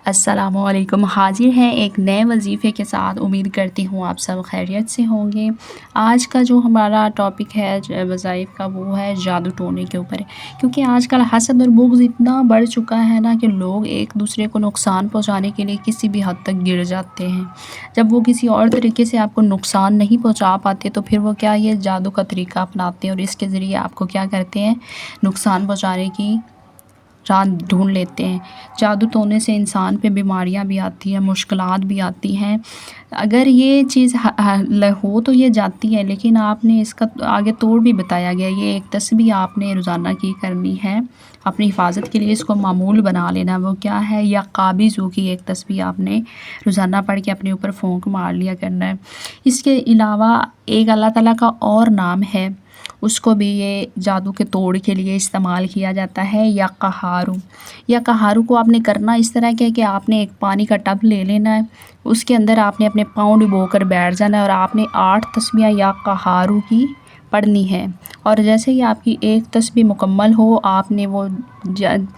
السلام علیکم، حاضر ہیں ایک نئے وظیفے کے ساتھ۔ امید کرتی ہوں آپ سب خیریت سے ہوں گے۔ آج کا جو ہمارا ٹاپک ہے وظائف کا، وہ ہے جادو ٹونے کے اوپر، کیونکہ آج کل حسد اور بغض اتنا بڑھ چکا ہے نا کہ لوگ ایک دوسرے کو نقصان پہنچانے کے لیے کسی بھی حد تک گر جاتے ہیں۔ جب وہ کسی اور طریقے سے آپ کو نقصان نہیں پہنچا پاتے تو پھر وہ کیا یہ جادو کا طریقہ اپناتے ہیں اور اس کے ذریعے آپ کو کیا کرتے ہیں، نقصان پہنچانے کی راہ ڈھونڈ لیتے ہیں۔ جادو ٹونے سے انسان پہ بیماریاں بھی آتی ہیں، مشکلات بھی آتی ہیں۔ اگر یہ چیز ہو تو یہ جاتی ہے، لیکن آپ نے اس کا آگے توڑ بھی بتایا گیا۔ یہ ایک تسبیح آپ نے روزانہ کی کرنی ہے، اپنی حفاظت کے لیے اس کو معمول بنا لینا۔ وہ کیا ہے، یا قابضو کی ایک تسبیح آپ نے روزانہ پڑھ کے اپنے اوپر پھونک مار لیا کرنا ہے۔ اس کے علاوہ ایک اللہ تعالیٰ کا اور نام ہے، اس کو بھی یہ جادو کے توڑ کے لیے استعمال کیا جاتا ہے، یا قہارو۔ یا قہارو کو آپ نے کرنا اس طرح کہ آپ نے ایک پانی کا ٹب لے لینا ہے، اس کے اندر آپ نے اپنے پاؤں ڈبو کر بیٹھ جانا ہے اور آپ نے 8 تسبیحیں یا قہارو کی پڑھنی ہے۔ اور جیسے ہی آپ کی ایک تسبیح مکمل ہو، آپ نے وہ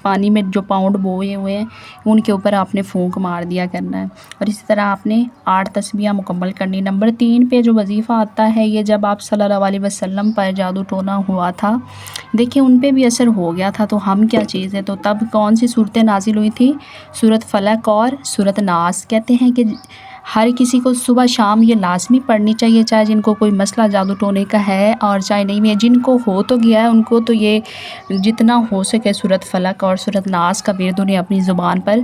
پانی میں جو پاؤں ڈبوئے ہوئے ہیں ان کے اوپر آپ نے پھونک مار دیا کرنا ہے، اور اسی طرح آپ نے 8 تسبیحیں مکمل کرنی۔ نمبر 3 پہ جو وظیفہ آتا ہے، یہ جب آپ صلی اللہ علیہ وسلم پر جادو ٹونا ہوا تھا، دیکھیں ان پہ بھی اثر ہو گیا تھا، تو ہم کیا چیز ہے، تو تب کون سی صورتیں نازل ہوئی تھی؟ سورۃ فلق اور سورۃ ناس۔ کہتے ہیں کہ ہر کسی کو صبح شام یہ لازمی پڑھنی چاہیے، چاہے جن کو کوئی مسئلہ جادو ٹونے کا ہے اور چاہے نہیں بھی ہے۔ جن کو ہو تو گیا ہے ان کو تو یہ جتنا ہو سکے سورۃ فلق اور سورۃ ناس کا ورد انہیں اپنی زبان پر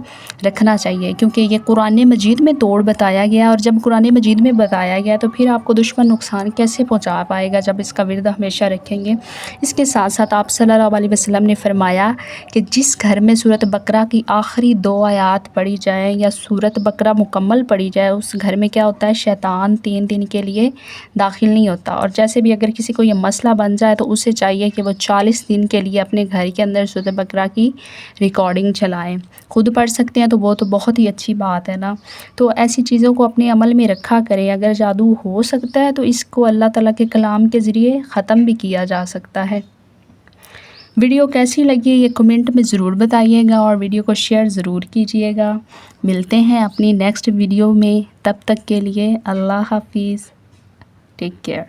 رکھنا چاہیے، کیونکہ یہ قرآن مجید میں توڑ بتایا گیا، اور جب قرآن مجید میں بتایا گیا تو پھر آپ کو دشمن نقصان کیسے پہنچا پائے گا جب اس کا ورد ہمیشہ رکھیں گے۔ اس کے ساتھ ساتھ آپ صلی اللہ علیہ وسلم نے فرمایا کہ جس گھر میں سورۃ بقرہ کی آخری 2 آیات پڑھی جائیں یا سورۃ بقرہ مکمل پڑھی جائے، اس گھر میں کیا ہوتا ہے، شیطان 3 دن کے لیے داخل نہیں ہوتا۔ اور جیسے بھی اگر کسی کو یہ مسئلہ بن جائے تو اسے چاہیے کہ وہ 40 دن کے لیے اپنے گھر کے اندر سورۃ بقرہ کی ریکارڈنگ چلائیں۔ خود پڑھ سکتے ہیں تو وہ تو بہت ہی اچھی بات ہے نا۔ تو ایسی چیزوں کو اپنے عمل میں رکھا کریں۔ اگر جادو ہو سکتا ہے تو اس کو اللہ تعالیٰ کے کلام کے ذریعے ختم بھی کیا جا سکتا ہے۔ ویڈیو کیسی لگی یہ کمنٹ میں ضرور بتائیے گا، اور ویڈیو کو شیئر ضرور کیجیے گا۔ ملتے ہیں اپنی نیکسٹ ویڈیو میں، تب تک کے لیے اللہ حافظ، ٹیک کیئر۔